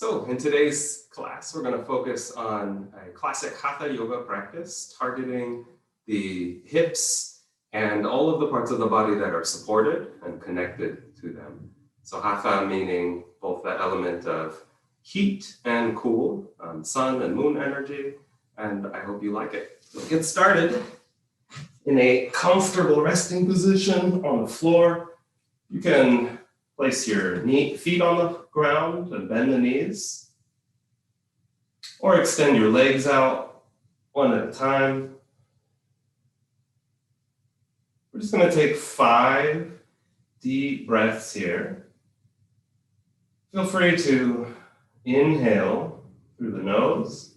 So in today's class, we're going to focus on a classic Hatha Yoga practice targeting the hips and all of the parts of the body that are supported and connected to them. So Hatha meaning both the element of heat and cool, sun and moon energy, and I hope you like it. We'll get started in a comfortable resting position on the floor. You can place your feet on the ground and bend the knees, or extend your legs out one at a time. We're just going to take 5 deep breaths here. Feel free to inhale through the nose,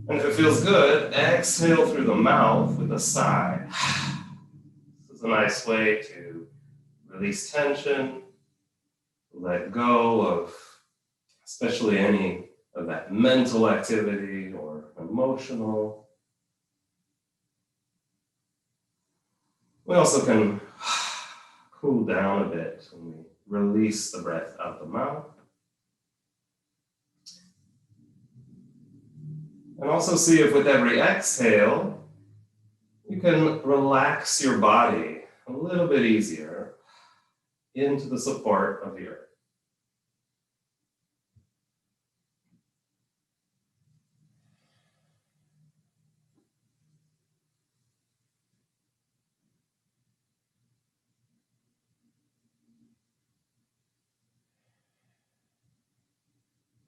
and if it feels good, exhale through the mouth with a sigh. This is a nice way to release tension, let go of especially any of that mental activity or emotional. We also can cool down a bit when we release the breath out the mouth. And also see if with every exhale, you can relax your body a little bit easier into the support of the earth.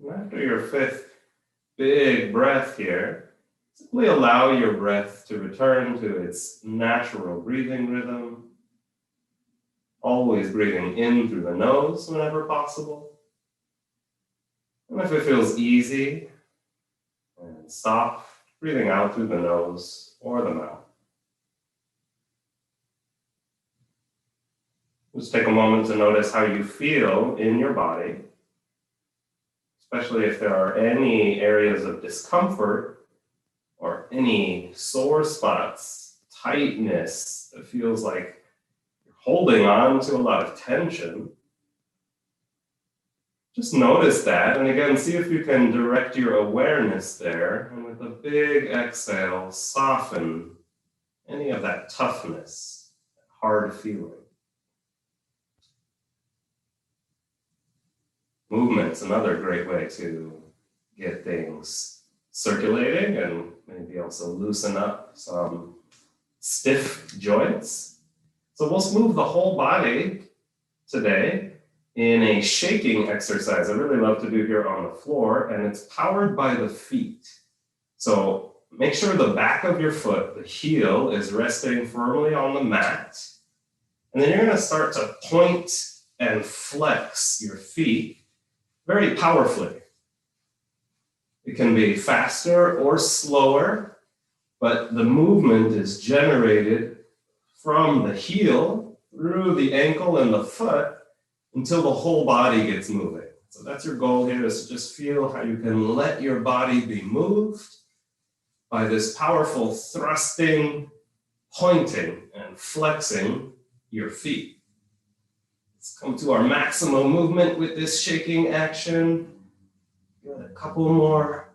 And after your 5th big breath here, simply allow your breath to return to its natural breathing rhythm. Always breathing in through the nose whenever possible. And if it feels easy and soft, breathing out through the nose or the mouth. Just take a moment to notice how you feel in your body, especially if there are any areas of discomfort or any sore spots, tightness that feels like holding on to a lot of tension. Just notice that, and again, see if you can direct your awareness there, and with a big exhale, soften any of that toughness, hard feeling. Movement's another great way to get things circulating and maybe also loosen up some stiff joints. So we'll move the whole body today in a shaking exercise I really love to do here on the floor, and it's powered by the feet. So make sure the back of your foot, the heel, is resting firmly on the mat. And then you're going to start to point and flex your feet very powerfully. It can be faster or slower, but the movement is generated from the heel through the ankle and the foot until the whole body gets moving. So that's your goal here, is to just feel how you can let your body be moved by this powerful thrusting, pointing, and flexing your feet. Let's come to our maximum movement with this shaking action. Got a couple more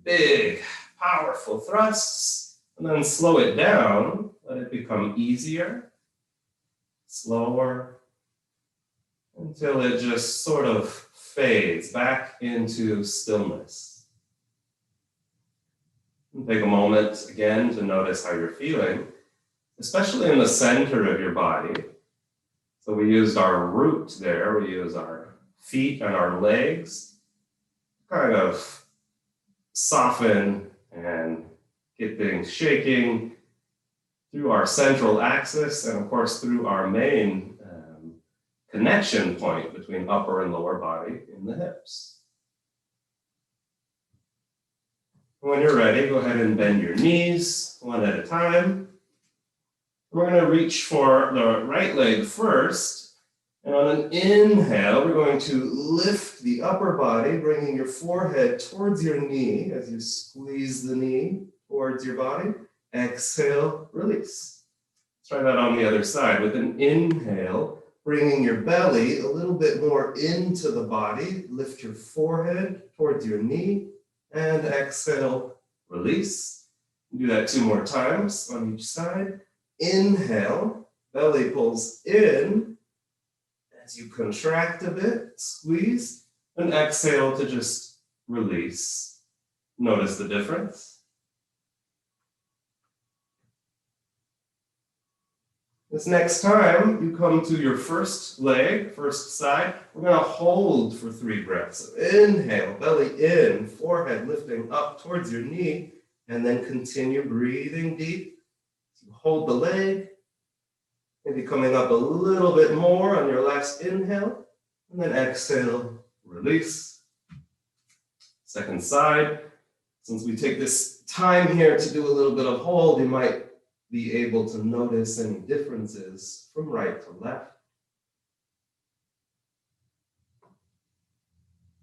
big, powerful thrusts, and then slow it down. Let it become easier, slower, until it just sort of fades back into stillness. And take a moment again to notice how you're feeling, especially in the center of your body. So we used our root there, we use our feet and our legs, kind of soften and get things shaking through our central axis, and of course through our main connection point between upper and lower body in the hips. When you're ready, go ahead and bend your knees one at a time. We're going to reach for the right leg first, and on an inhale, we're going to lift the upper body, bringing your forehead towards your knee as you squeeze the knee towards your body. Exhale, release. Let's try that on the other side. With an inhale, bringing your belly a little bit more into the body. Lift your forehead towards your knee and exhale, release. Do that 2 more times on each side. Inhale, belly pulls in as you contract a bit, squeeze, and exhale to just release. Notice the difference. This next time you come to your first leg, first side, we're going to hold for 3 breaths. So inhale, belly in, forehead lifting up towards your knee, and then continue breathing deep. So hold the leg, maybe coming up a little bit more on your last inhale, and then exhale, release. Second side. Since we take this time here to do a little bit of hold, you might be able to notice any differences from right to left.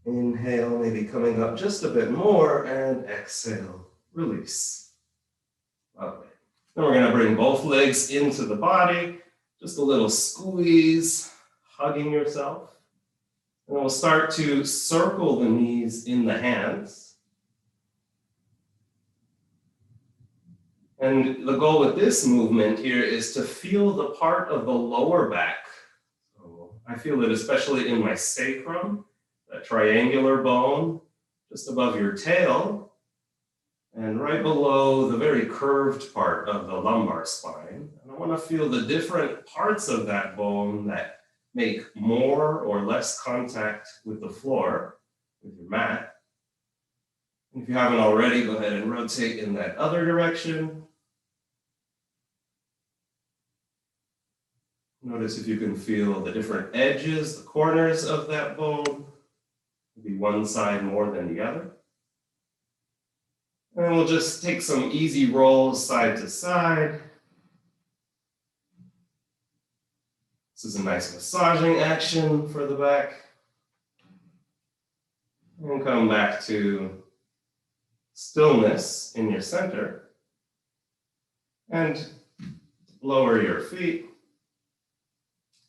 Inhale, maybe coming up just a bit more, and exhale, release. Lovely. Then we're going to bring both legs into the body, just a little squeeze, hugging yourself. And we'll start to circle the knees in the hands. And the goal with this movement here is to feel the part of the lower back. So I feel it especially in my sacrum, that triangular bone just above your tail, and right below the very curved part of the lumbar spine. And I want to feel the different parts of that bone that make more or less contact with the floor, with your mat. And if you haven't already, go ahead and rotate in that other direction. Notice if you can feel the different edges, the corners of that bone, maybe one side more than the other. And we'll just take some easy rolls side to side. This is a nice massaging action for the back. And come back to stillness in your center. And lower your feet.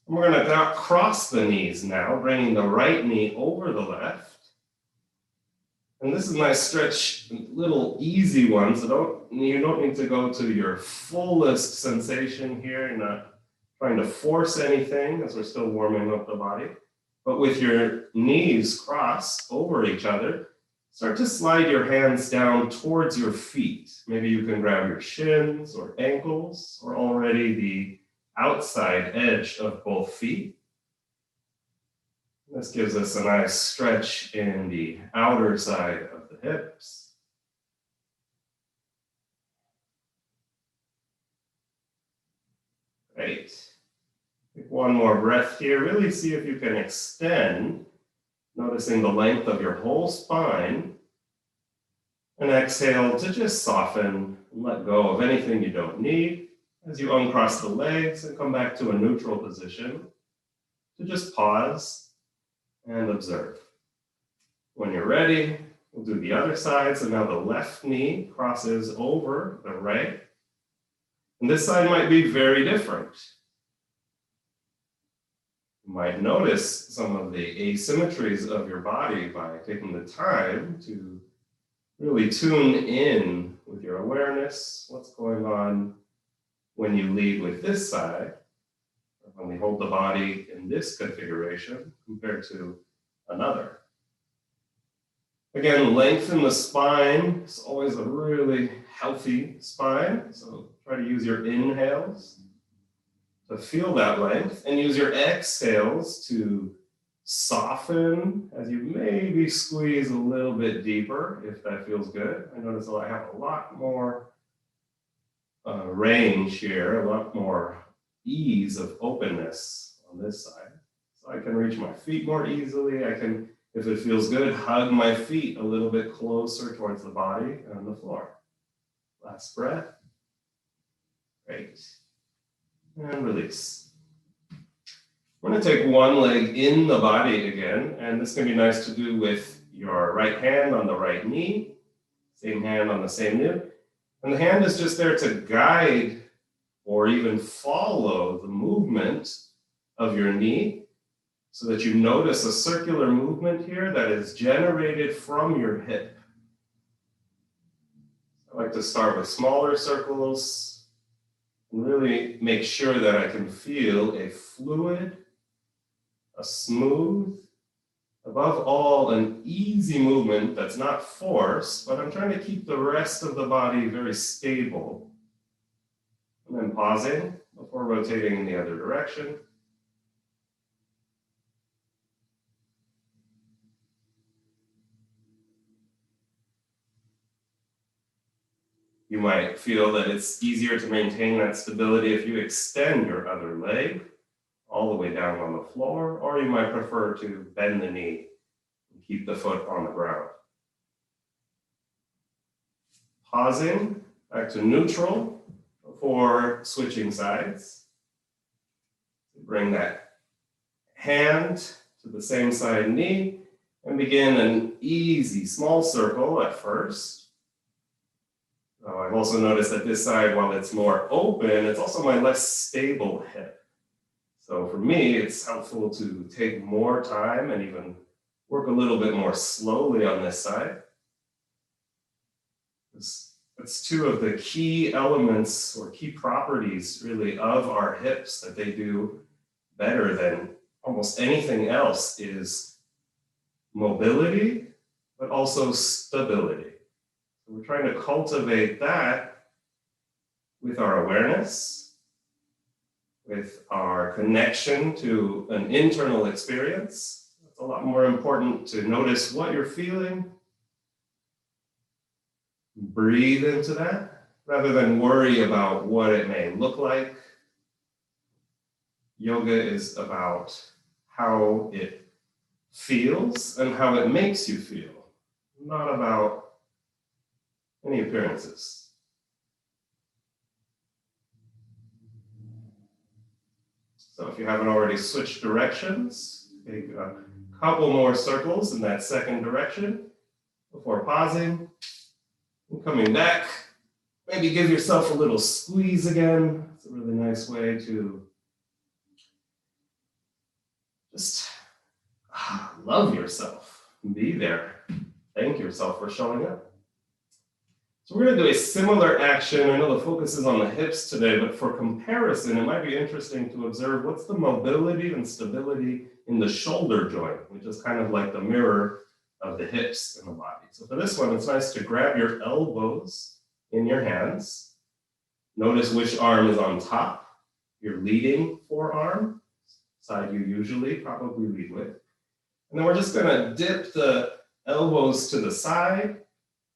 We're going to cross the knees now, bringing the right knee over the left. And this is a nice stretch, little easy ones. So you don't need to go to your fullest sensation here. You're not trying to force anything as we're still warming up the body. But with your knees crossed over each other, start to slide your hands down towards your feet. Maybe you can grab your shins or ankles or already the outside edge of both feet. This gives us a nice stretch in the outer side of the hips. Great. Take one more breath here. Really see if you can extend, noticing the length of your whole spine. And exhale to just soften and let go of anything you don't need. As you uncross the legs and come back to a neutral position, to just pause and observe. When you're ready, we'll do the other side. So now the left knee crosses over the right. And this side might be very different. You might notice some of the asymmetries of your body by taking the time to really tune in with your awareness, what's going on when you lead with this side, when we hold the body in this configuration compared to another. Again, lengthen the spine. It's always a really healthy spine. So try to use your inhales to feel that length and use your exhales to soften as you maybe squeeze a little bit deeper if that feels good. I notice I have a lot more range here, a lot more ease of openness on this side. So I can reach my feet more easily. I can, if it feels good, hug my feet a little bit closer towards the body and the floor. Last breath. Great. And release. We're going to take one leg in the body again, and this can be nice to do with your right hand on the right knee, same hand on the same knee. And the hand is just there to guide or even follow the movement of your knee so that you notice a circular movement here that is generated from your hip. I like to start with smaller circles and really make sure that I can feel a fluid, a smooth, above all, an easy movement that's not forced, but I'm trying to keep the rest of the body very stable. And then pausing before rotating in the other direction. You might feel that it's easier to maintain that stability if you extend your other leg all the way down on the floor, or you might prefer to bend the knee and keep the foot on the ground. Pausing back to neutral before switching sides. Bring that hand to the same side knee and begin an easy small circle at first. I've also noticed that this side, while it's more open, it's also my less stable hip. So for me, it's helpful to take more time and even work a little bit more slowly on this side. That's two of the key elements or key properties really of our hips that they do better than almost anything else is mobility, but also stability. So we're trying to cultivate that with our awareness, with our connection to an internal experience. It's a lot more important to notice what you're feeling, breathe into that, rather than worry about what it may look like. Yoga is about how it feels and how it makes you feel, not about any appearances. So if you haven't already switched directions, take a couple more circles in that second direction before pausing and coming back. Maybe give yourself a little squeeze again. It's a really nice way to just love yourself and be there. Thank yourself for showing up. So we're going to do a similar action. I know the focus is on the hips today, but for comparison, it might be interesting to observe what's the mobility and stability in the shoulder joint, which is kind of like the mirror of the hips in the body. So for this one, it's nice to grab your elbows in your hands. Notice which arm is on top, your leading forearm, side you usually probably lead with. And then we're just going to dip the elbows to the side.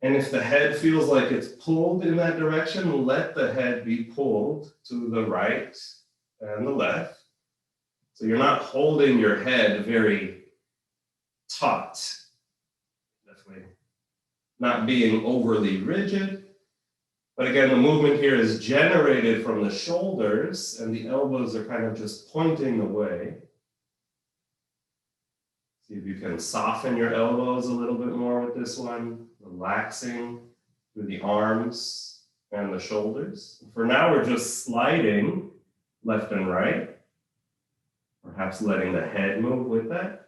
And if the head feels like it's pulled in that direction, let the head be pulled to the right and the left. So you're not holding your head very taut. Definitely not being overly rigid. But again, the movement here is generated from the shoulders and the elbows are kind of just pointing away. See if you can soften your elbows a little bit more with this one, relaxing through the arms and the shoulders. For now, we're just sliding left and right, perhaps letting the head move with that.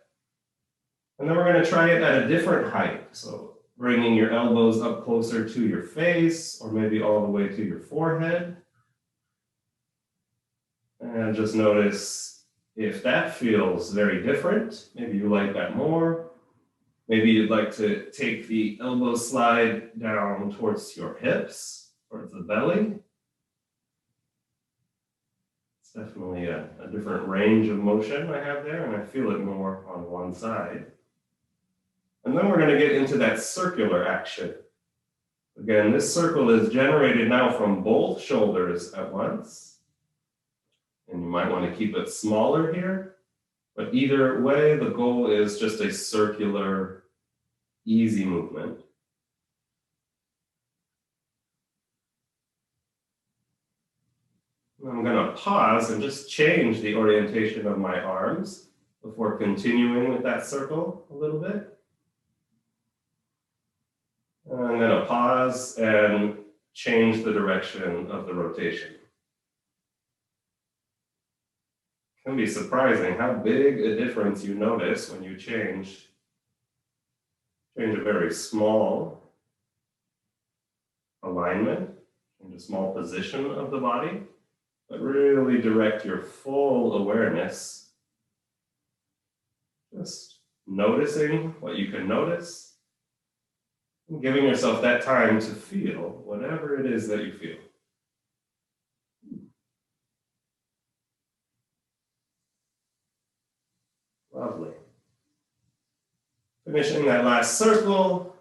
And then we're going to try it at a different height. So bringing your elbows up closer to your face, or maybe all the way to your forehead. And just notice if that feels very different. Maybe you like that more. Maybe you'd like to take the elbow slide down towards your hips, towards the belly. It's definitely a different range of motion I have there, and I feel it more on one side. And then we're going to get into that circular action. Again, this circle is generated now from both shoulders at once. And you might want to keep it smaller here. But either way, the goal is just a circular, easy movement. I'm going to pause and just change the orientation of my arms before continuing with that circle a little bit. I'm going to pause and change the direction of the rotation. can be surprising how big a difference you notice when you change a very small alignment, change a small position of the body, but really direct your full awareness, just noticing what you can notice, and giving yourself that time to feel whatever it is that you feel. Lovely. Finishing that last circle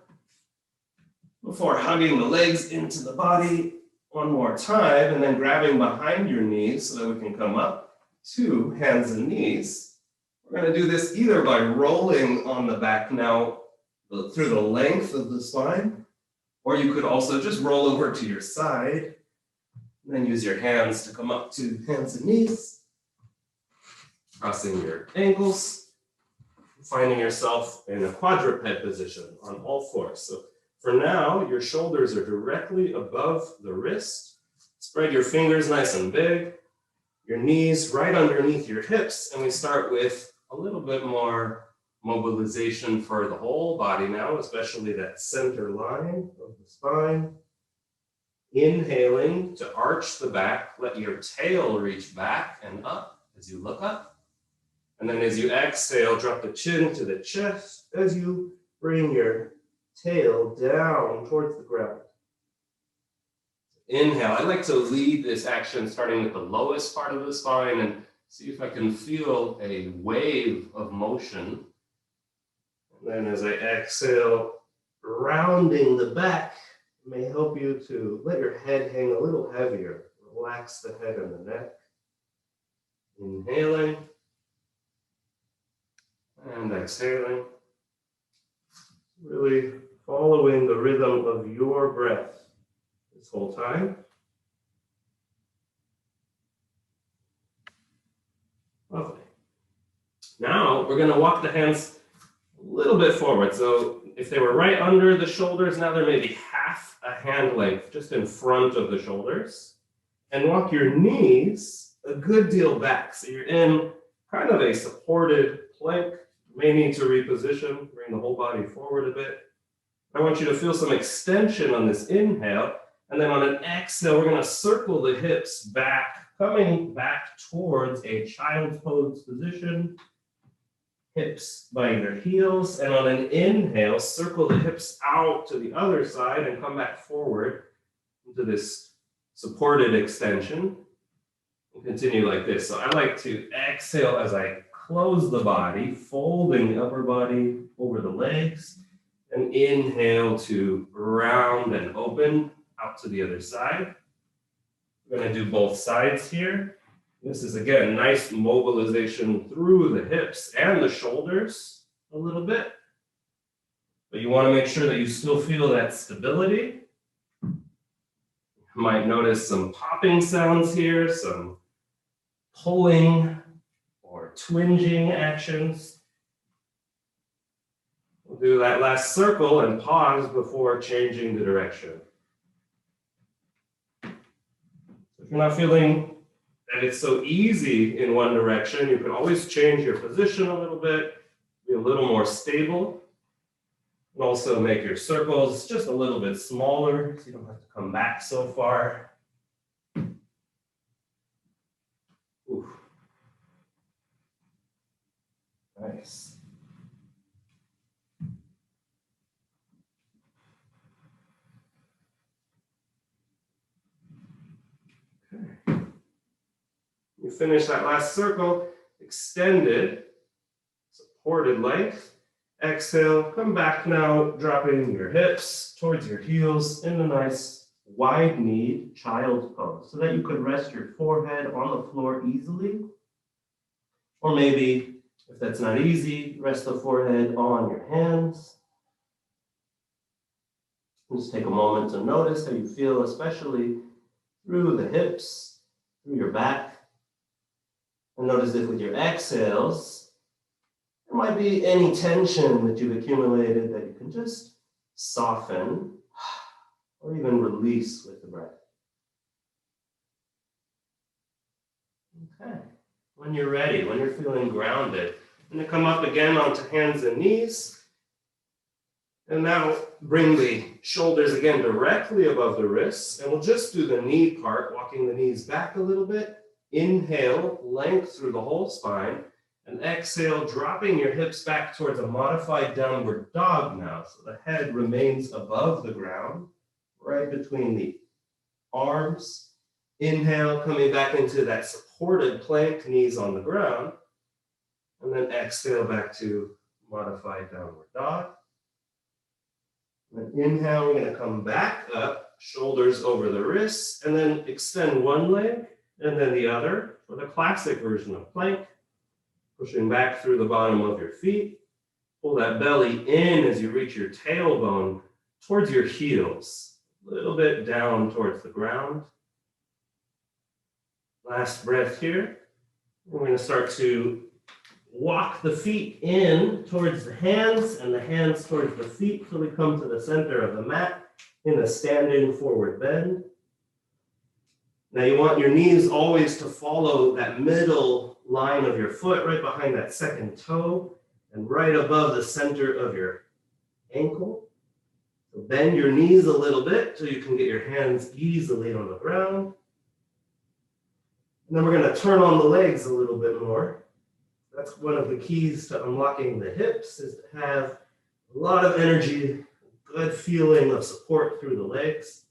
before hugging the legs into the body one more time, and then grabbing behind your knees so that we can come up to hands and knees. We're going to do this either by rolling on the back now through the length of the spine, or you could also just roll over to your side and then use your hands to come up to hands and knees, crossing your ankles, finding yourself in a quadruped position on all fours. So for now, your shoulders are directly above the wrist. Spread your fingers nice and big, your knees right underneath your hips, and we start with a little bit more mobilization for the whole body now, especially that center line of the spine. Inhaling to arch the back, let your tail reach back and up as you look up. And then as you exhale, drop the chin to the chest as you bring your tail down towards the ground. Inhale. I like to lead this action starting with the lowest part of the spine and see if I can feel a wave of motion. And then as I exhale, rounding the back may help you to let your head hang a little heavier. Relax the head and the neck. Inhaling and exhaling. Really following the rhythm of your breath this whole time. Lovely. Now we're going to walk the hands a little bit forward. So if they were right under the shoulders, now they're maybe half a hand length just in front of the shoulders. And walk your knees a good deal back. So you're in kind of a supported plank. You may need to reposition, bring the whole body forward a bit. I want you to feel some extension on this inhale. And then on an exhale, we're going to circle the hips back, coming back towards a child's pose position. Hips by your heels. And on an inhale, circle the hips out to the other side and come back forward into this supported extension. We'll continue like this. So I like to exhale as I close the body, folding the upper body over the legs. And inhale to round and open out to the other side. We're going to do both sides here. This is, again, nice mobilization through the hips and the shoulders a little bit. But you want to make sure that you still feel that stability. You might notice some popping sounds here, some pulling or twinging actions. We'll do that last circle and pause before changing the direction. So if you're not feeling that it's so easy in one direction, you can always change your position a little bit, be a little more stable, and also make your circles just a little bit smaller so you don't have to come back so far. Oof. Nice. You finish that last circle, extended, supported length. Exhale, come back now, dropping your hips towards your heels in a nice wide-kneed child's pose so that you could rest your forehead on the floor easily. Or maybe, if that's not easy, rest the forehead on your hands. Just take a moment to notice how you feel, especially through the hips, through your back. And notice if with your exhales, there might be any tension that you've accumulated that you can just soften or even release with the breath. Okay. when you're ready, when you're feeling grounded. And then come up again onto hands and knees. And now bring the shoulders again directly above the wrists. And we'll just do the knee part, walking the knees back a little bit. Inhale, length through the whole spine. And exhale, dropping your hips back towards a modified downward dog now. So the head remains above the ground, right between the arms. Inhale, coming back into that supported plank, knees on the ground. And then exhale back to modified downward dog. And inhale, we're going to come back up, shoulders over the wrists, and then extend one leg and then the other for the classic version of plank. Pushing back through the bottom of your feet. Pull that belly in as you reach your tailbone towards your heels, a little bit down towards the ground. Last breath here. We're going to start to walk the feet in towards the hands and the hands towards the feet till we come to the center of the mat in a standing forward bend. Now you want your knees always to follow that middle line of your foot right behind that second toe and right above the center of your ankle. So bend your knees a little bit so you can get your hands easily on the ground. And then we're going to turn on the legs a little bit more. That's one of the keys to unlocking the hips, is to have a lot of energy, good feeling of support through the legs.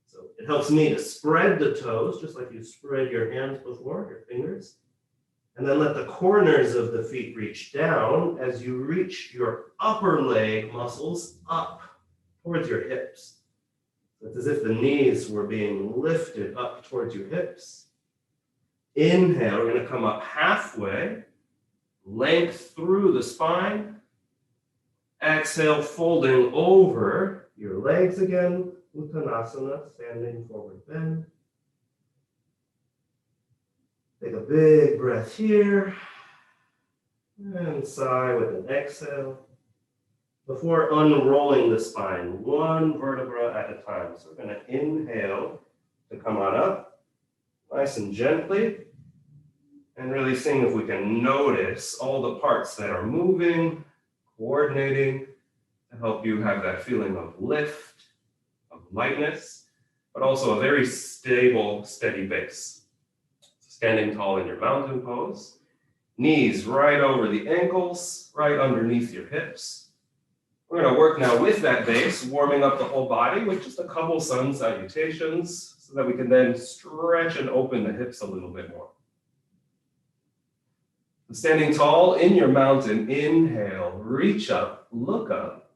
So it helps me to spread the toes, just like you spread your hands before, your fingers. And then let the corners of the feet reach down as you reach your upper leg muscles up towards your hips. It's as if the knees were being lifted up towards your hips. Inhale, we're going to come up halfway, length through the spine. Exhale, folding over your legs again, Uttanasana, standing forward bend. Take a big breath here, and sigh with an exhale. Before unrolling the spine, one vertebra at a time. So we're going to inhale to come on up, nice and gently, and really seeing if we can notice all the parts that are moving, coordinating, to help you have that feeling of lift, of lightness, but also a very stable, steady base. Standing tall in your mountain pose, knees right over the ankles, right underneath your hips. We're going to work now with that base, warming up the whole body with just a couple sun salutations so that we can then stretch and open the hips a little bit more. Standing tall in your mountain, inhale, reach up, look up,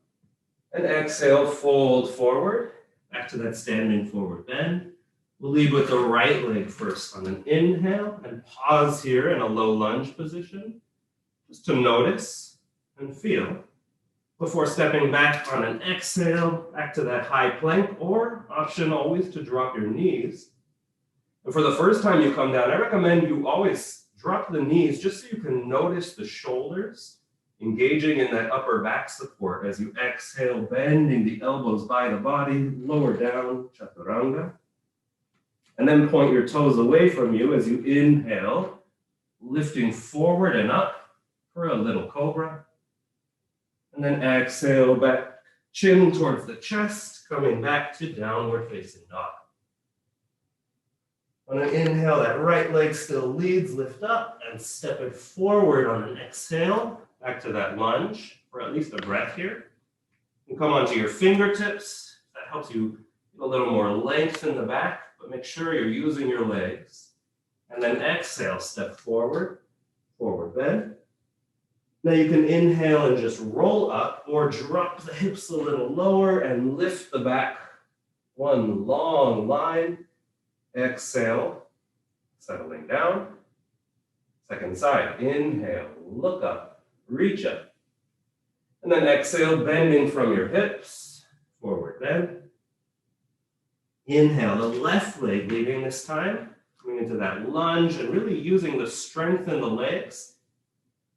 and exhale, fold forward, back to that standing forward bend. We'll lead with the right leg first on an inhale and pause here in a low lunge position, just to notice and feel, before stepping back on an exhale, back to that high plank, or option always to drop your knees. And for the first time you come down, I recommend you always drop the knees just so you can notice the shoulders engaging in that upper back support as you exhale, bending the elbows by the body, lower down, chaturanga. And then point your toes away from you as you inhale, lifting forward and up for a little cobra. And then exhale back, chin towards the chest, coming back to downward facing dog. On an inhale, that right leg still leads, lift up and step it forward on an exhale, back to that lunge for at least a breath here. And come onto your fingertips. That helps you get a little more length in the back, but make sure you're using your legs. And then exhale, step forward, forward bend. Now you can inhale and just roll up or drop the hips a little lower and lift the back. One long line. Exhale, settling down. Second side, inhale, look up, reach up. And then exhale, bending from your hips, forward bend. Inhale, the left leg leading this time, coming into that lunge and really using the strength in the legs,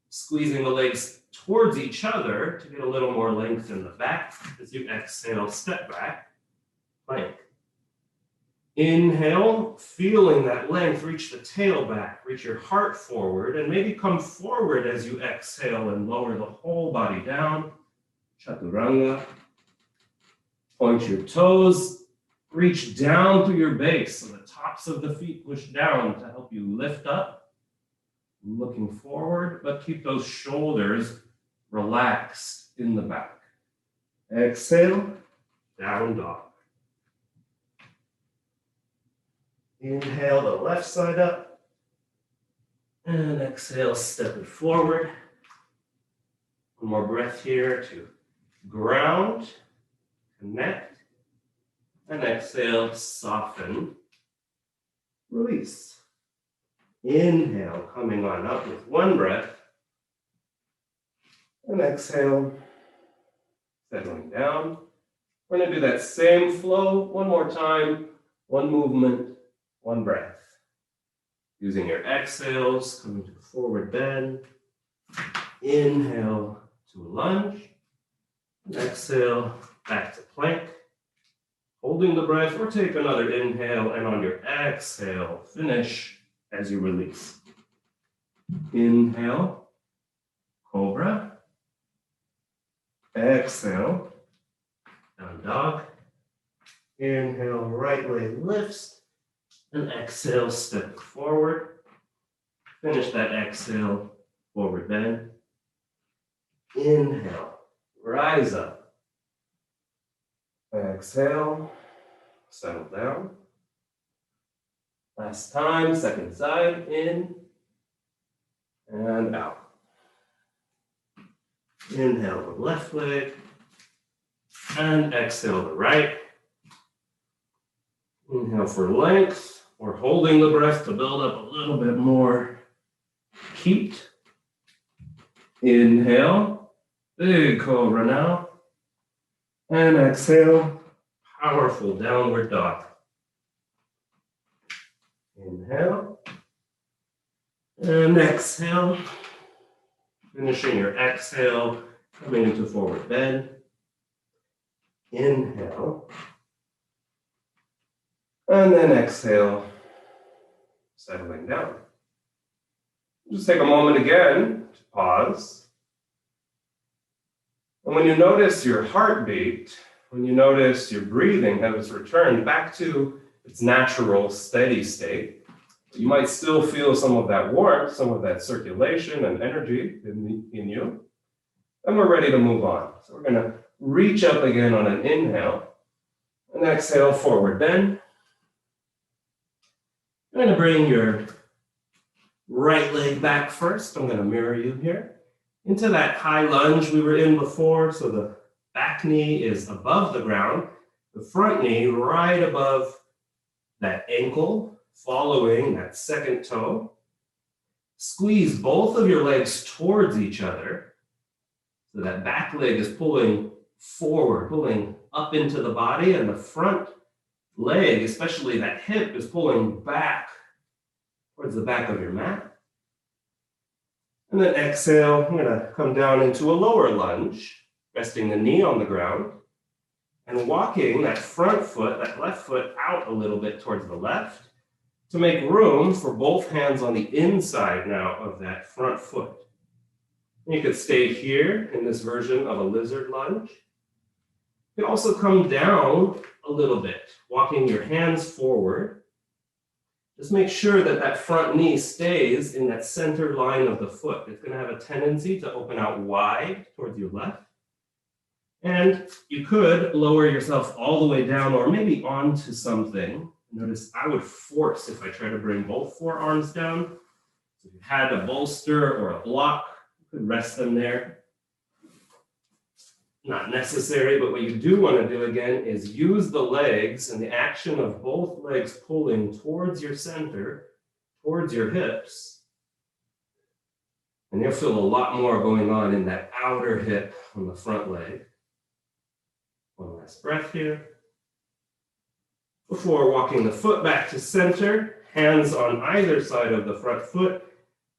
squeezing the legs towards each other to get a little more length in the back as you exhale, step back, plank. Inhale, feeling that length, reach the tail back, reach your heart forward, and maybe come forward as you exhale and lower the whole body down. Chaturanga. Point your toes, reach down through your base, so the tops of the feet push down to help you lift up. Looking forward, but keep those shoulders relaxed in the back. Exhale, down dog. Inhale the left side up. And exhale, step it forward. One more breath here to ground, connect. And exhale, soften, release. Inhale, coming on up with one breath. And exhale, settling down. We're going to do that same flow one more time. One movement, one breath. Using your exhales, coming to forward bend. Inhale to a lunge. And exhale, back to plank. Holding the breath, or take another inhale, and on your exhale, finish as you release. Inhale, cobra. Exhale, down dog. Inhale, right leg lifts, and exhale, step forward. Finish that exhale, forward bend. Inhale, rise up. Exhale, settle down. Last time, second side, in and out. Inhale the left leg, and exhale the right. Inhale for length. We're holding the breath to build up a little bit more heat. Inhale, big cobra now. And exhale, powerful downward dog. Inhale. And exhale. Finishing your exhale, coming into forward bend. Inhale. And then exhale, settling down. Just take a moment again to pause. And when you notice your heartbeat, when you notice your breathing has returned back to its natural steady state, you might still feel some of that warmth, some of that circulation and energy in you. And we're ready to move on. So we're going to reach up again on an inhale and exhale, forward bend. You're going to bring your right leg back first. I'm going to mirror you here. Into that high lunge we were in before. So the back knee is above the ground. The front knee right above that ankle, following that second toe. Squeeze both of your legs towards each other. So that back leg is pulling forward, pulling up into the body, and the front leg, especially that hip, is pulling back towards the back of your mat. And then exhale, I'm going to come down into a lower lunge, resting the knee on the ground, and walking that front foot, that left foot, out a little bit towards the left to make room for both hands on the inside now of that front foot. And you could stay here in this version of a lizard lunge. You can also come down a little bit, walking your hands forward. Just make sure that that front knee stays in that center line of the foot. It's going to have a tendency to open out wide towards your left. And you could lower yourself all the way down or maybe onto something. Notice I would force if I try to bring both forearms down. So if you had a bolster or a block, you could rest them there. Not necessary, but what you do want to do again is use the legs and the action of both legs pulling towards your center, towards your hips. And you'll feel a lot more going on in that outer hip on the front leg. One last breath here. Before walking the foot back to center, hands on either side of the front foot,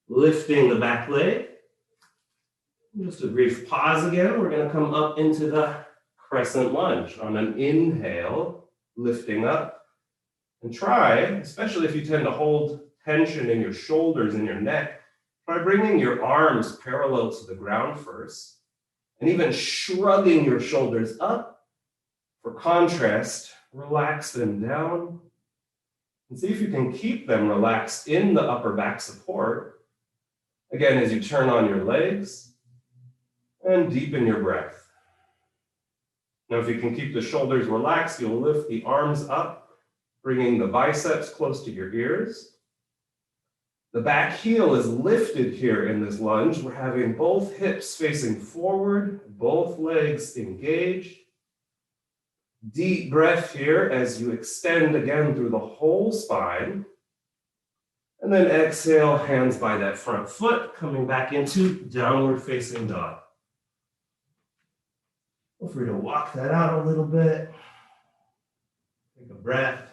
lifting the back leg. Just a brief pause again. We're going to come up into the crescent lunge on an inhale, lifting up, And try, especially if you tend to hold tension in your shoulders and your neck, try bringing your arms parallel to the ground first, and even shrugging your shoulders up. For contrast, relax them down, and see if you can keep them relaxed in the upper back support. Again, as you turn on your legs and deepen your breath. Now, if you can keep the shoulders relaxed, you'll lift the arms up, bringing the biceps close to your ears. The back heel is lifted here in this lunge. We're having both hips facing forward, both legs engaged. Deep breath here as you extend again through the whole spine. And then exhale, hands by that front foot, coming back into downward facing dog. Feel free to walk that out a little bit. Take a breath.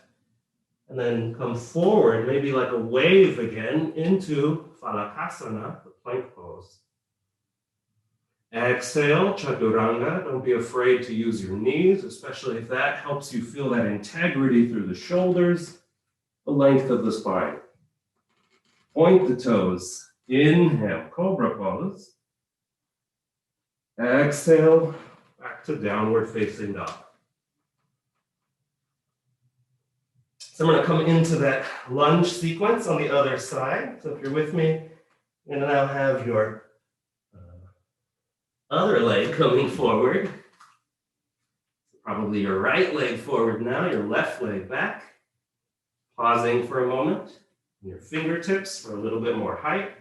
And then come forward, maybe like a wave again, into Phalakasana, the plank pose. Exhale, Chaturanga. Don't be afraid to use your knees, especially if that helps you feel that integrity through the shoulders, the length of the spine. Point the toes. Inhale, Cobra pose. Exhale, back to downward facing dog. So I'm going to come into that lunge sequence on the other side. So if you're with me, you're going to now have your other leg coming forward. Probably your right leg forward now, your left leg back. Pausing for a moment. Your fingertips for a little bit more height.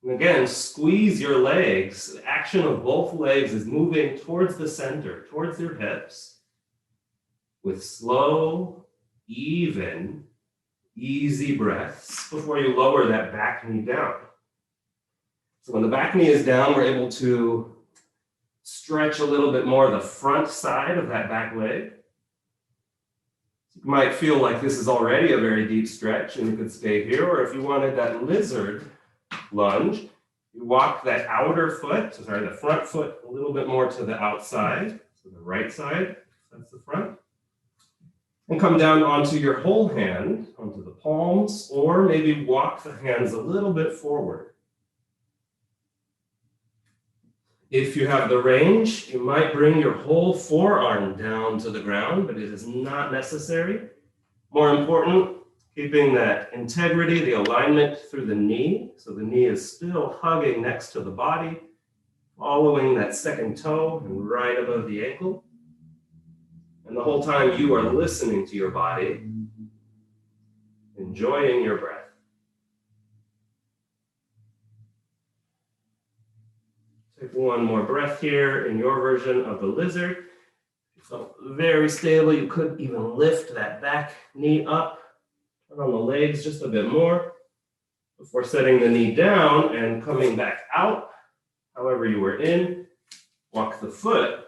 And again, squeeze your legs. The action of both legs is moving towards the center, towards your hips. With slow, even, easy breaths before you lower that back knee down. So when the back knee is down, we're able to stretch a little bit more the front side of that back leg. You might feel like this is already a very deep stretch and you could stay here, or if you wanted that lizard lunge, you walk that the front foot a little bit more to the outside, so the right side, that's the front. And come down onto your whole hand, onto the palms, or maybe walk the hands a little bit forward. If you have the range, you might bring your whole forearm down to the ground, but it is not necessary. More important, keeping that integrity, the alignment through the knee. So the knee is still hugging next to the body, following that second toe and right above the ankle. And the whole time you are listening to your body, enjoying your breath. Take one more breath here in your version of the lizard. If you felt very stable, you could even lift that back knee up. Turn on the legs just a bit more before setting the knee down and coming back out. However you were in, walk the foot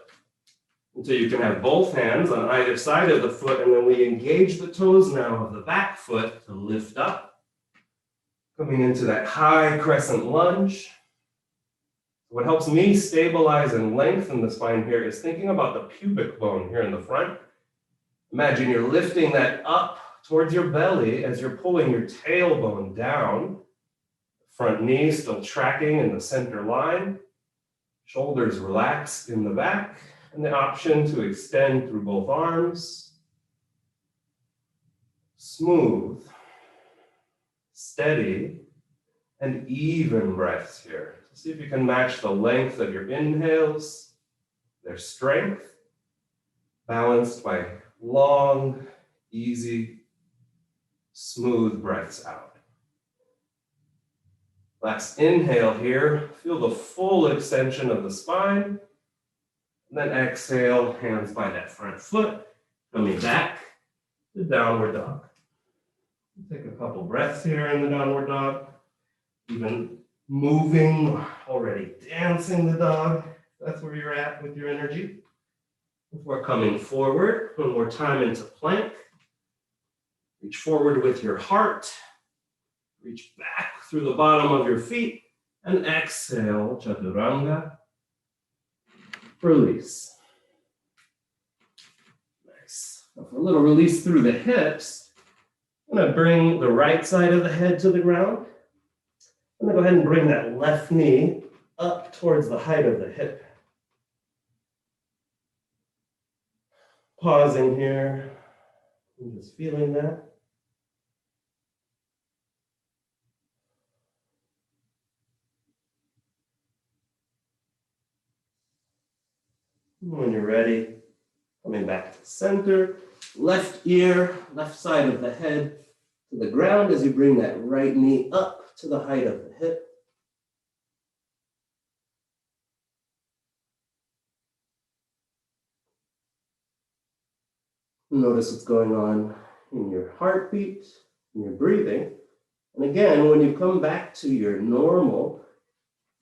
until you can have both hands on either side of the foot, and then we engage the toes now of the back foot to lift up. Coming into that high crescent lunge. What helps me stabilize and lengthen the spine here is thinking about the pubic bone here in the front. Imagine you're lifting that up towards your belly as you're pulling your tailbone down. Front knee still tracking in the center line. Shoulders relaxed in the back. And the option to extend through both arms. Smooth, steady, and even breaths here. So see if you can match the length of your inhales, their strength, balanced by long, easy, smooth breaths out. Last inhale here, feel the full extension of the spine. And then exhale, hands by that front foot, coming back to downward dog. Take a couple breaths here in the downward dog. Even moving, already dancing the dog. That's where you're at with your energy. Before coming forward, one more time into plank. Reach forward with your heart. Reach back through the bottom of your feet. And exhale, Chaturanga. Release. Nice. Now for a little release through the hips, I'm going to bring the right side of the head to the ground. I'm going to go ahead and bring that left knee up towards the height of the hip. Pausing here, and just feeling that. When you're ready, coming back to the center, left ear, left side of the head to the ground as you bring that right knee up to the height of the hip. Notice what's going on in your heartbeat, in your breathing. And again, when you come back to your normal,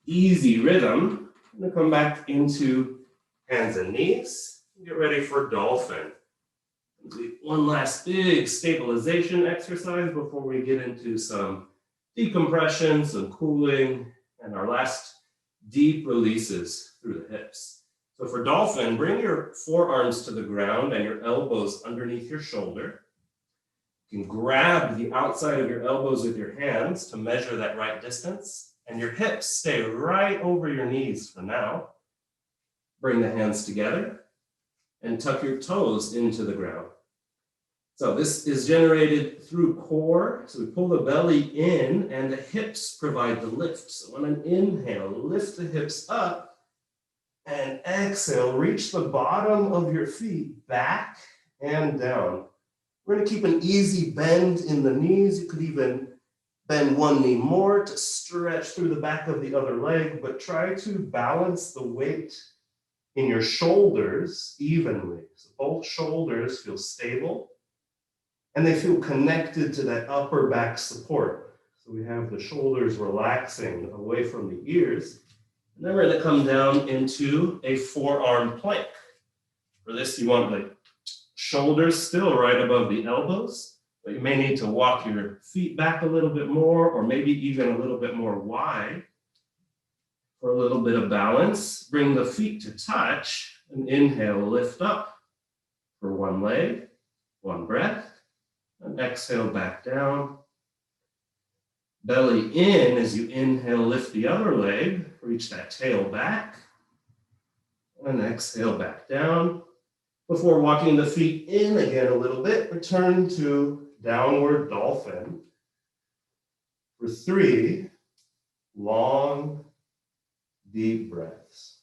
easy rhythm, I'm going to come back into hands and knees. Get ready for Dolphin. One last big stabilization exercise before we get into some decompression, some cooling, and our last deep releases through the hips. So for Dolphin, bring your forearms to the ground and your elbows underneath your shoulder. You can grab the outside of your elbows with your hands to measure that right distance, and your hips stay right over your knees for now. Bring the hands together and tuck your toes into the ground. So this is generated through core. So we pull the belly in and the hips provide the lift. So on an inhale, lift the hips up, and exhale, reach the bottom of your feet back and down. We're going to keep an easy bend in the knees. You could even bend one knee more to stretch through the back of the other leg, but try to balance the weight in your shoulders evenly. So both shoulders feel stable and they feel connected to that upper back support. So we have the shoulders relaxing away from the ears. And then we're going to come down into a forearm plank. For this, you want the shoulders still right above the elbows, but you may need to walk your feet back a little bit more, or maybe even a little bit more wide. For a little bit of balance, bring the feet to touch, and inhale, lift up for one leg, one breath, and exhale back down. Belly in as you inhale, lift the other leg, reach that tail back, and exhale back down. Before walking the feet in again a little bit, return to downward dolphin for 3 long, deep breaths.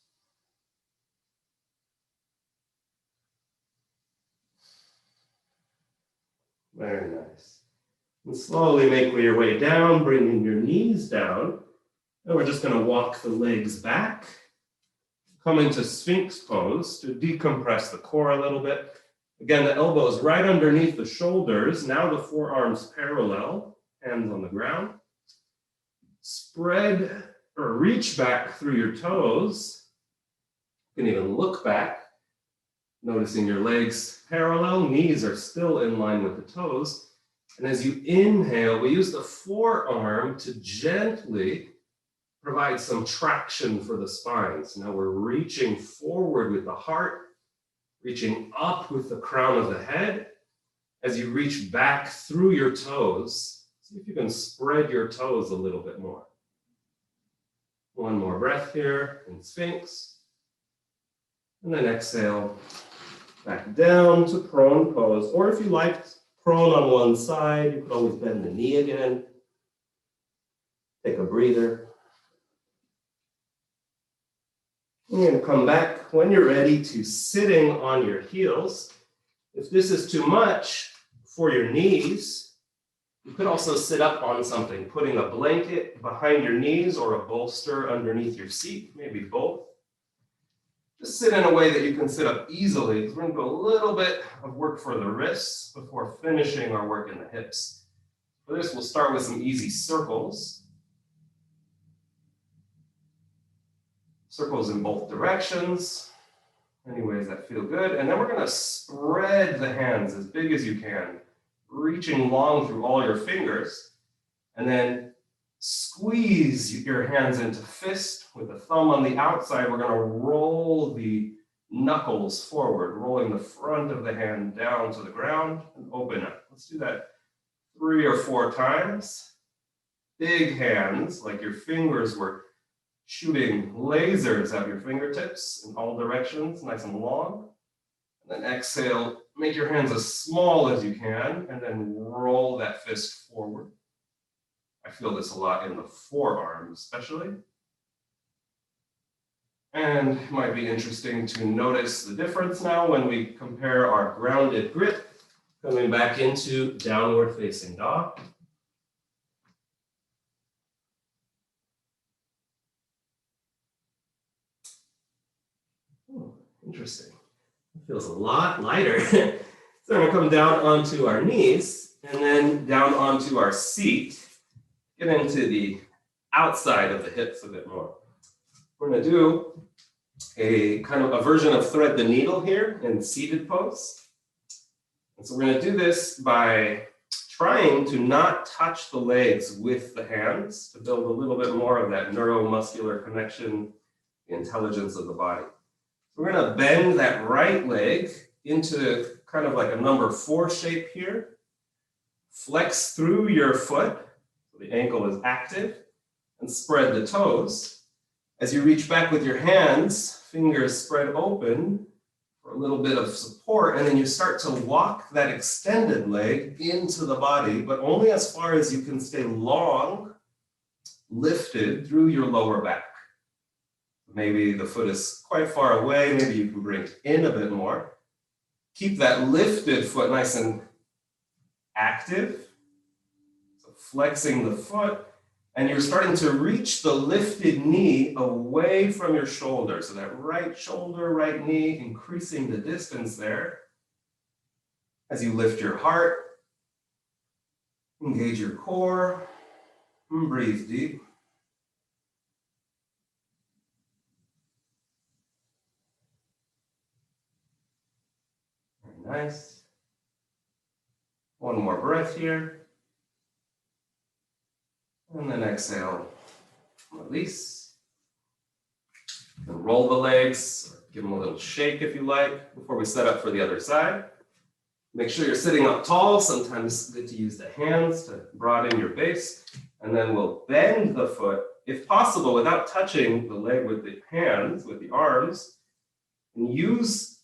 Very nice. And slowly make your way down, bringing your knees down. And we're just going to walk the legs back, coming to Sphinx pose to decompress the core a little bit. Again, the elbows right underneath the shoulders. Now the forearms parallel, hands on the ground. Spread or reach back through your toes. You can even look back, noticing your legs parallel, knees are still in line with the toes. And as you inhale, we use the forearm to gently provide some traction for the spine. So now we're reaching forward with the heart, reaching up with the crown of the head. As you reach back through your toes, see if you can spread your toes a little bit more. One more breath here in Sphinx. And then exhale back down to prone pose. Or if you like prone on one side, you could always bend the knee again. Take a breather. You're going to come back when you're ready to sitting on your heels. If this is too much for your knees, you could also sit up on something, putting a blanket behind your knees or a bolster underneath your seat, maybe both. Just sit in a way that you can sit up easily, because we're going to do a little bit of work for the wrists before finishing our work in the hips. For this, we'll start with some easy circles. Circles in both directions, any ways that feel good. And then we're going to spread the hands as big as you can, reaching long through all your fingers. And then squeeze your hands into fist with the thumb on the outside. We're going to roll the knuckles forward, rolling the front of the hand down to the ground and open up. Let's do that 3 or 4 times. Big hands, like your fingers were shooting lasers out your fingertips in all directions, nice and long. And then exhale, make your hands as small as you can, and then roll that fist forward. I feel this a lot in the forearm, especially. And it might be interesting to notice the difference now when we compare our grounded grip, coming back into downward facing dog. Oh, interesting. It feels a lot lighter. So we're going to come down onto our knees and then down onto our seat. Get into the outside of the hips a bit more. We're going to do a kind of a version of thread the needle here in seated pose. And so we're going to do this by trying to not touch the legs with the hands to build a little bit more of that neuromuscular connection, the intelligence of the body. We're going to bend that right leg into kind of like a number 4 shape here. Flex through your foot, so the ankle is active, and spread the toes. As you reach back with your hands, fingers spread open for a little bit of support, and then you start to walk that extended leg into the body, but only as far as you can stay long, lifted through your lower back. Maybe the foot is quite far away, maybe you can bring it in a bit more. Keep that lifted foot nice and active. So flexing the foot, and you're starting to reach the lifted knee away from your shoulder. So that right shoulder, right knee, increasing the distance there. As you lift your heart, engage your core, and breathe deep. Very nice. One more breath here. And then exhale, release. And roll the legs, or give them a little shake if you like, before we set up for the other side. Make sure you're sitting up tall. Sometimes it's good to use the hands to broaden your base. And then we'll bend the foot, if possible, without touching the leg with the hands, with the arms. And use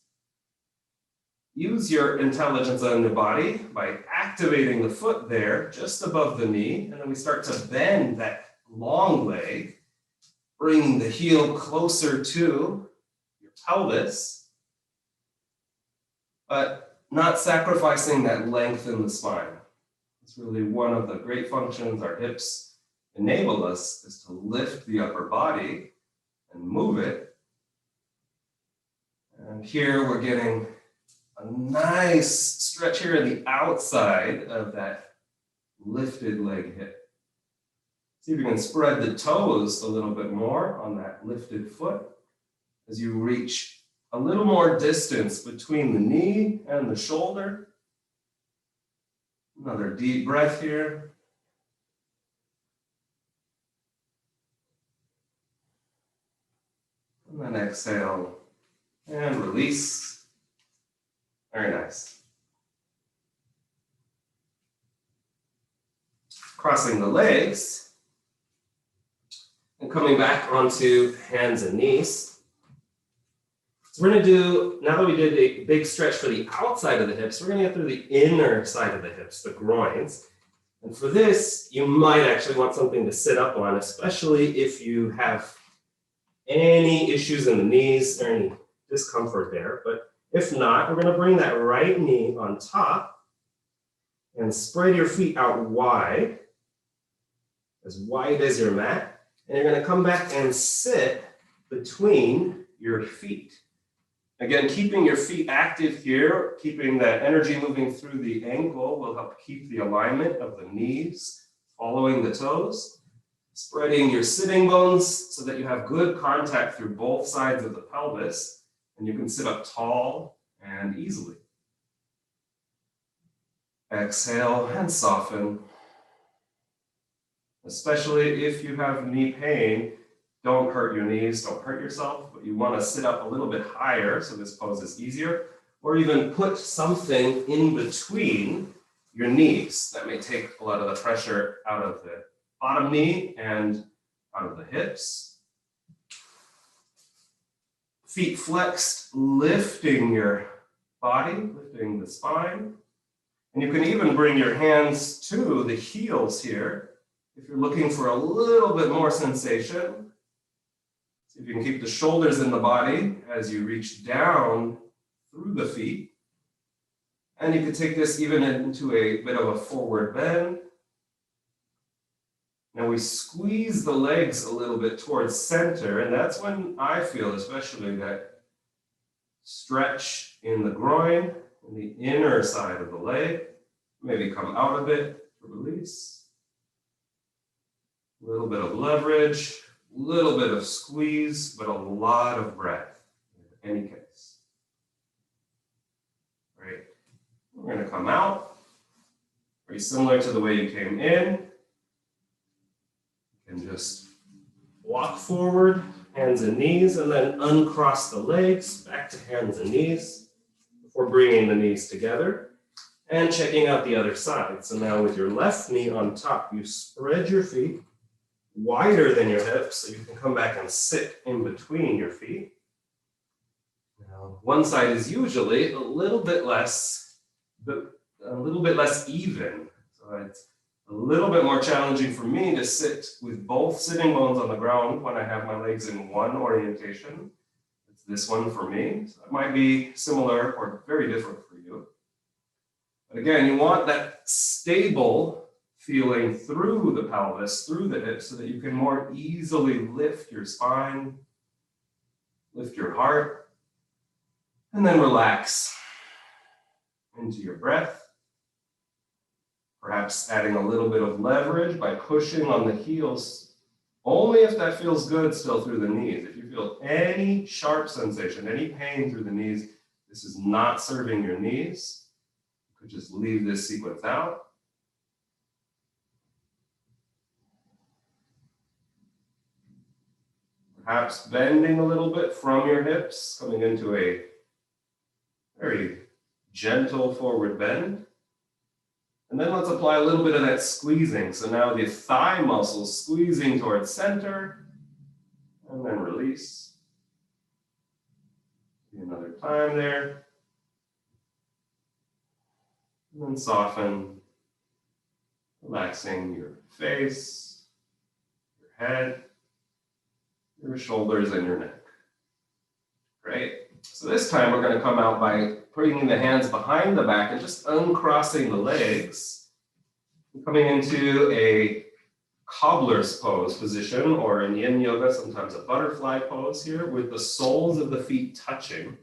your intelligence on the body by activating the foot there, just above the knee. And then we start to bend that long leg, bringing the heel closer to your pelvis, but not sacrificing that length in the spine. It's really one of the great functions our hips enable us, is to lift the upper body and move it. And here we're getting a nice stretch here in the outside of that lifted leg hip. See if you can spread the toes a little bit more on that lifted foot as you reach a little more distance between the knee and the shoulder. Another deep breath here. And then exhale and release. Very nice. Crossing the legs and coming back onto hands and knees. So we're going to do, now that we did a big stretch for the outside of the hips, we're going to get through the inner side of the hips, the groins. And for this, you might actually want something to sit up on, especially if you have any issues in the knees or any discomfort there. But if not, we're going to bring that right knee on top and spread your feet out wide as your mat. And you're going to come back and sit between your feet. Again, keeping your feet active here, keeping that energy moving through the ankle will help keep the alignment of the knees, following the toes. Spreading your sitting bones so that you have good contact through both sides of the pelvis. And you can sit up tall and easily. Exhale and soften. Especially if you have knee pain, don't hurt your knees, don't hurt yourself, but you want to sit up a little bit higher so this pose is easier, or even put something in between your knees. That may take a lot of the pressure out of the bottom knee and out of the hips. Feet flexed, lifting your body, lifting the spine. And you can even bring your hands to the heels here if you're looking for a little bit more sensation. See if you can keep the shoulders in the body as you reach down through the feet. And you could take this even into a bit of a forward bend. Now we squeeze the legs a little bit towards center, and that's when I feel especially that stretch in the groin, in the inner side of the leg. Maybe come out a bit to release. A little bit of leverage, a little bit of squeeze, but a lot of breath in any case. Great. We're going to come out. Very similar to the way you came in. And just walk forward, hands and knees, and then uncross the legs, back to hands and knees, before bringing the knees together and checking out the other side. So now with your left knee on top, you spread your feet wider than your hips, so you can come back and sit in between your feet. Now, one side is usually a little bit less even. So it's a little bit more challenging for me to sit with both sitting bones on the ground when I have my legs in one orientation. It's this one for me. So it might be similar or very different for you. But again, you want that stable feeling through the pelvis, through the hips, so that you can more easily lift your spine, lift your heart, and then relax into your breath. Perhaps adding a little bit of leverage by pushing on the heels, only if that feels good still through the knees. If you feel any sharp sensation, any pain through the knees, this is not serving your knees. You could just leave this sequence out. Perhaps bending a little bit from your hips, coming into a very gentle forward bend. And then let's apply a little bit of that squeezing. So now the thigh muscles squeezing towards center, and then release. Another time there. And then soften, relaxing your face, your head, your shoulders, and your neck. Great. So this time we're going to come out by putting the hands behind the back and just uncrossing the legs. Coming into a cobbler's pose position, or in yin yoga, sometimes a butterfly pose here, with the soles of the feet touching.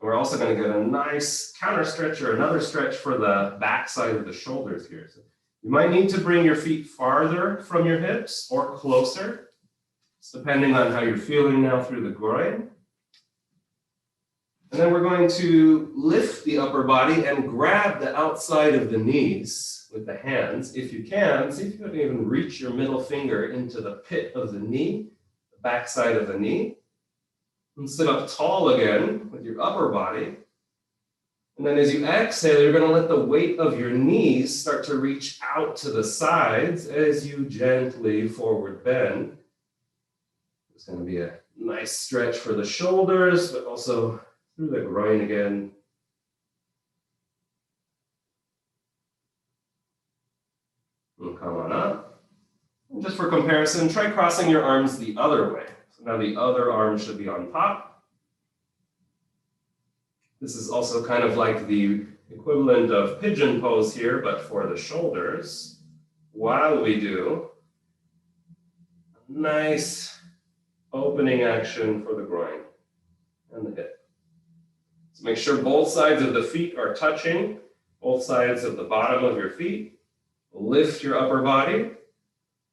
We're also going to get a nice counter stretch or another stretch for the back side of the shoulders here. So you might need to bring your feet farther from your hips or closer, depending on how you're feeling now through the groin. And then we're going to lift the upper body and grab the outside of the knees with the hands. If you can, see if you can even reach your middle finger into the pit of the knee, the back side of the knee. And sit up tall again with your upper body. And then as you exhale, you're going to let the weight of your knees start to reach out to the sides as you gently forward bend. It's going to be a nice stretch for the shoulders, but also through the groin again. And come on up. And just for comparison, try crossing your arms the other way. So now the other arm should be on top. This is also kind of like the equivalent of pigeon pose here, but for the shoulders, while we do a nice opening action for the groin and the hip. So make sure both sides of the feet are touching, both sides of the bottom of your feet. Lift your upper body,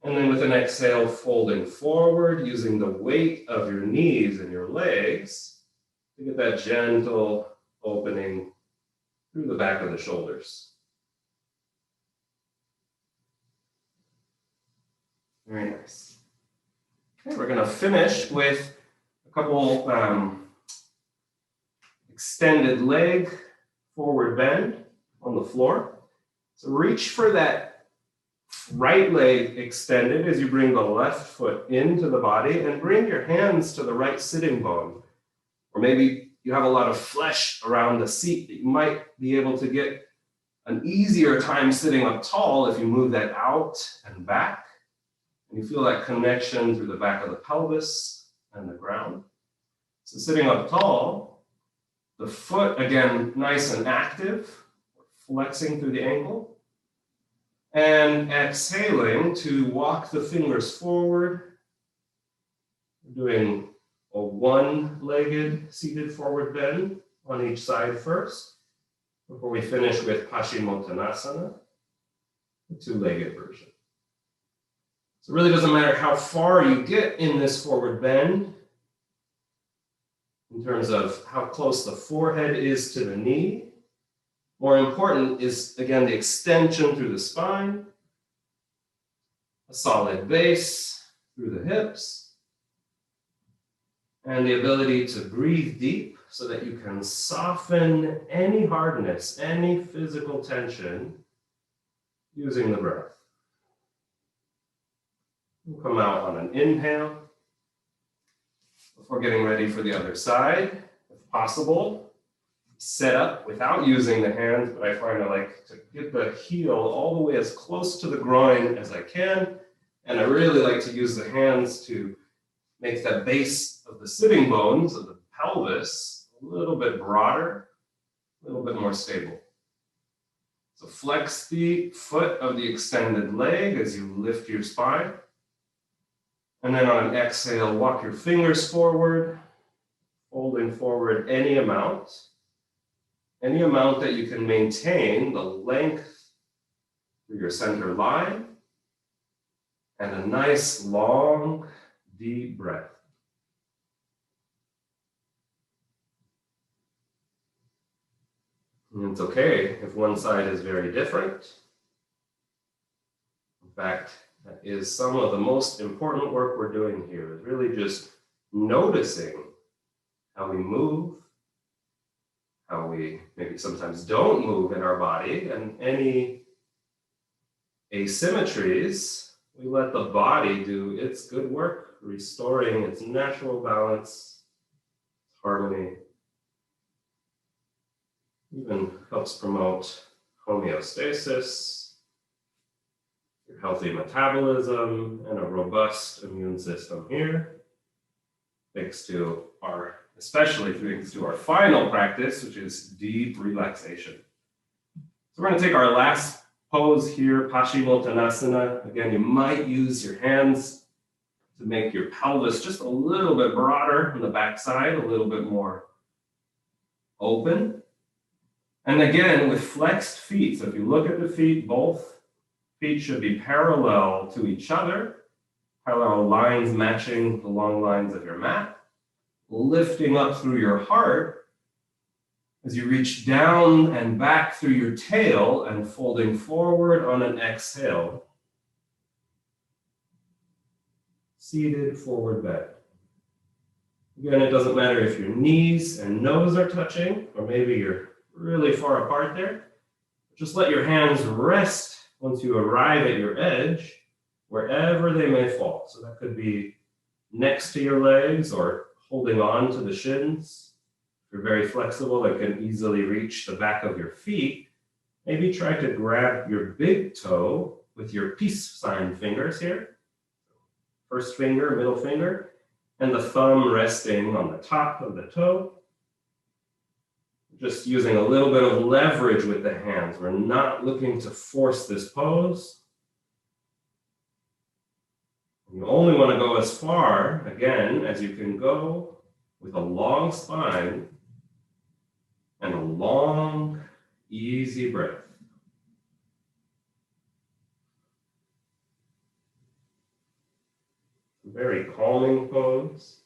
and then with an exhale, folding forward, using the weight of your knees and your legs to get that gentle opening through the back of the shoulders. Very nice. Okay, we're going to finish with a couple extended leg forward bend on the floor. So reach for that right leg extended as you bring the left foot into the body, and bring your hands to the right sitting bone. Or maybe you have a lot of flesh around the seat that you might be able to get an easier time sitting up tall if you move that out and back. And you feel that connection through the back of the pelvis and the ground. So sitting up tall, the foot, again, nice and active, flexing through the ankle. And exhaling to walk the fingers forward. We're doing a one-legged seated forward bend on each side first, before we finish with Paschimottanasana, the two-legged version. So it really doesn't matter how far you get in this forward bend, in terms of how close the forehead is to the knee. More important is, again, the extension through the spine, a solid base through the hips, and the ability to breathe deep so that you can soften any hardness, any physical tension using the breath. We'll come out on an inhale before getting ready for the other side, if possible. Set up without using the hands, but I find I like to get the heel all the way as close to the groin as I can. And I really like to use the hands to make the base of the sitting bones of the pelvis a little bit broader, a little bit more stable. So flex the foot of the extended leg as you lift your spine. And then on an exhale, walk your fingers forward, folding forward any amount that you can maintain the length through your center line, and a nice, long, deep breath. And it's okay if one side is very different. In fact, that is some of the most important work we're doing here, is really just noticing how we move, how we maybe sometimes don't move in our body, and any asymmetries, we let the body do its good work, restoring its natural balance, harmony. Even helps promote homeostasis, your healthy metabolism, and a robust immune system here, especially thanks to our final practice, which is deep relaxation. So we're going to take our last pose here, Paschimottanasana. Again, you might use your hands to make your pelvis just a little bit broader on the backside, a little bit more open. And again, with flexed feet. So if you look at the feet, both feet should be parallel to each other, parallel lines matching the long lines of your mat. Lifting up through your heart as you reach down and back through your tail, and folding forward on an exhale. Seated forward bend. Again, it doesn't matter if your knees and nose are touching, or maybe you're really far apart there. Just let your hands rest once you arrive at your edge, wherever they may fall. So that could be next to your legs, or holding on to the shins. If you're very flexible and can easily reach the back of your feet, maybe try to grab your big toe with your peace sign fingers here. First finger, middle finger, and the thumb resting on the top of the toe. Just using a little bit of leverage with the hands. We're not looking to force this pose. You only want to go as far, again, as you can go with a long spine and a long, easy breath. Very calming pose.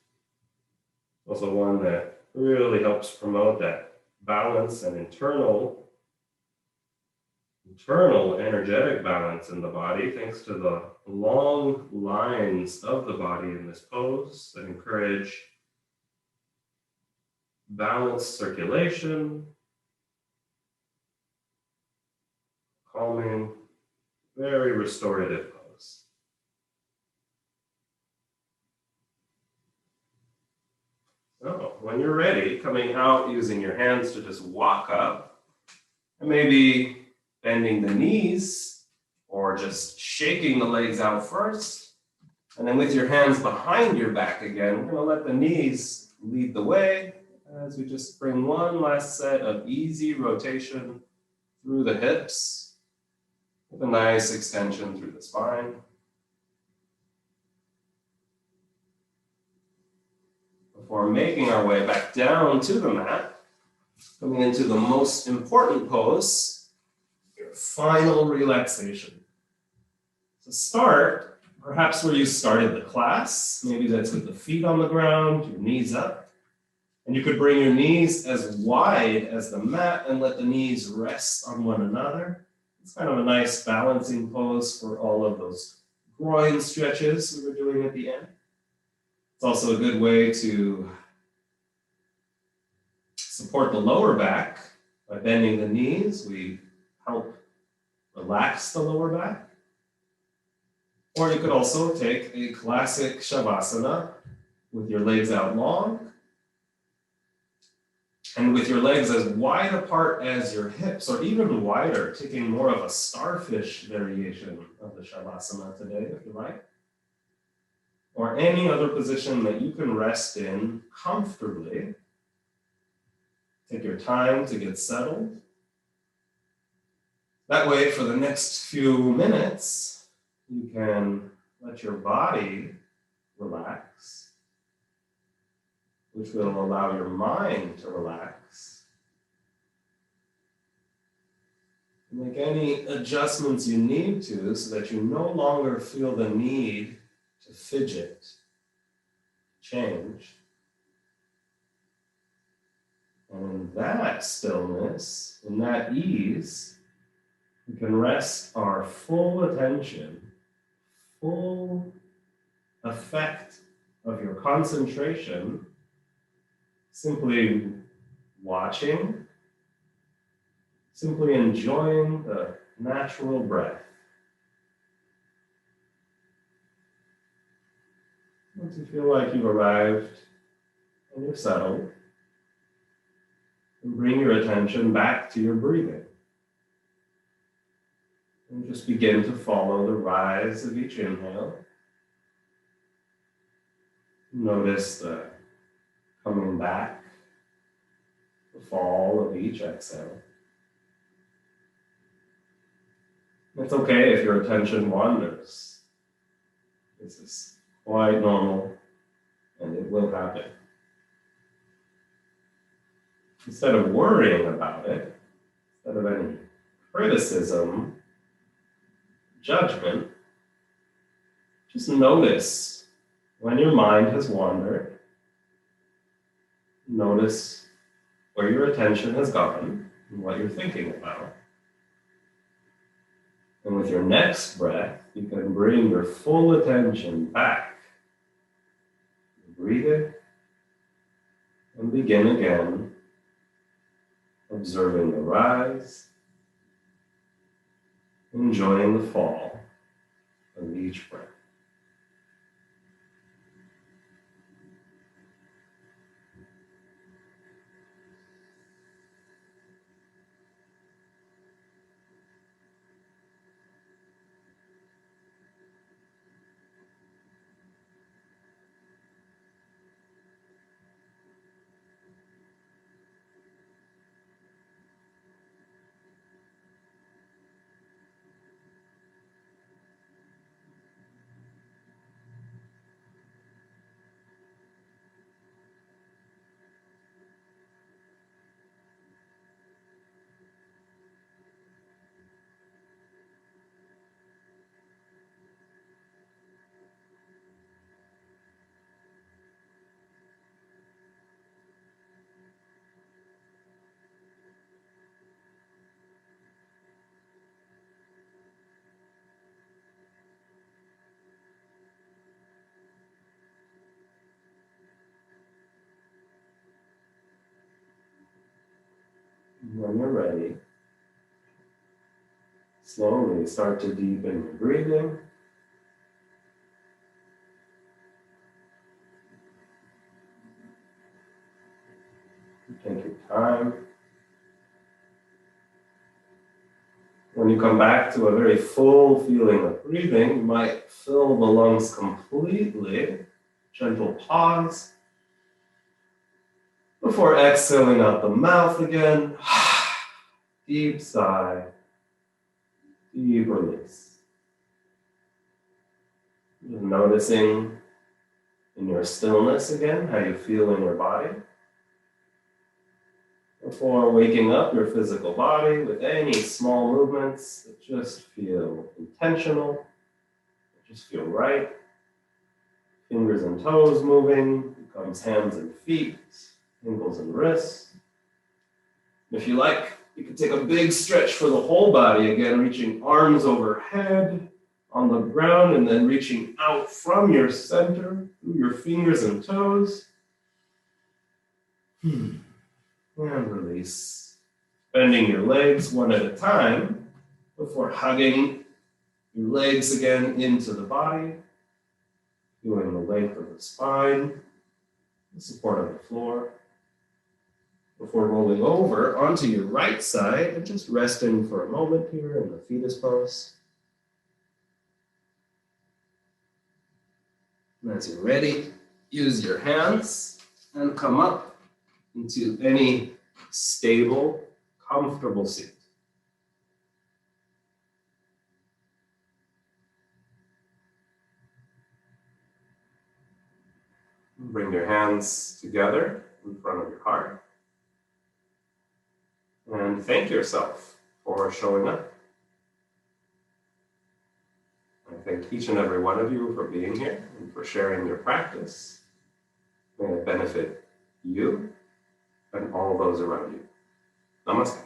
Also one that really helps promote that balance and internal internal energetic balance in the body thanks to the long lines of the body in this pose that encourage balanced circulation, calming, very restorative pose. So when you're ready, coming out using your hands to just walk up, and maybe bending the knees or just shaking the legs out first. And then with your hands behind your back again, we're going to let the knees lead the way as we just bring one last set of easy rotation through the hips with a nice extension through the spine. Before making our way back down to the mat, coming into the most important pose, your final relaxation. So start, perhaps where you started the class, maybe that's with the feet on the ground, your knees up. And you could bring your knees as wide as the mat and let the knees rest on one another. It's kind of a nice balancing pose for all of those groin stretches we were doing at the end. It's also a good way to support the lower back by bending the knees. We help relax the lower back. Or you could also take a classic Shavasana with your legs out long and with your legs as wide apart as your hips, or even wider, taking more of a starfish variation of the Shavasana today, if you like. Or any other position that you can rest in comfortably. Take your time to get settled. That way, for the next few minutes, you can let your body relax, which will allow your mind to relax. Make any adjustments you need to so that you no longer feel the need to fidget, change. And in that stillness, in that ease, we can rest our full attention, full effect of your concentration, simply watching, simply enjoying the natural breath. Once you feel like you've arrived and you're settled, and bring your attention back to your breathing. And just begin to follow the rise of each inhale. Notice the coming back, the fall of each exhale. It's okay if your attention wanders. This is quite normal, and it will happen. Instead of worrying about it, instead of any criticism, judgment, just notice when your mind has wandered. Notice where your attention has gone and what you're thinking about. And with your next breath, you can bring your full attention back. Breathe it and begin again, observing the rise, enjoying the fall of each breath. When you're ready, slowly start to deepen your breathing. Take your time. When you come back to a very full feeling of breathing, you might fill the lungs completely. Gentle pause before exhaling out the mouth again. Deep sigh, deep release. Just noticing in your stillness again how you feel in your body. Before waking up your physical body with any small movements that just feel intentional, that just feel right. Fingers and toes moving, becomes hands and feet, ankles and wrists. If you like, you can take a big stretch for the whole body again, reaching arms overhead on the ground and then reaching out from your center through your fingers and toes. And release. Bending your legs one at a time before hugging your legs again into the body. Feeling the length of the spine, the support of the floor. Before rolling over onto your right side and just resting for a moment here in the fetus pose. And as you're ready, use your hands and come up into any stable, comfortable seat. Bring your hands together in front of your heart. And thank yourself for showing up. I thank each and every one of you for being here and for sharing your practice. May it benefit you and all those around you. Namaste.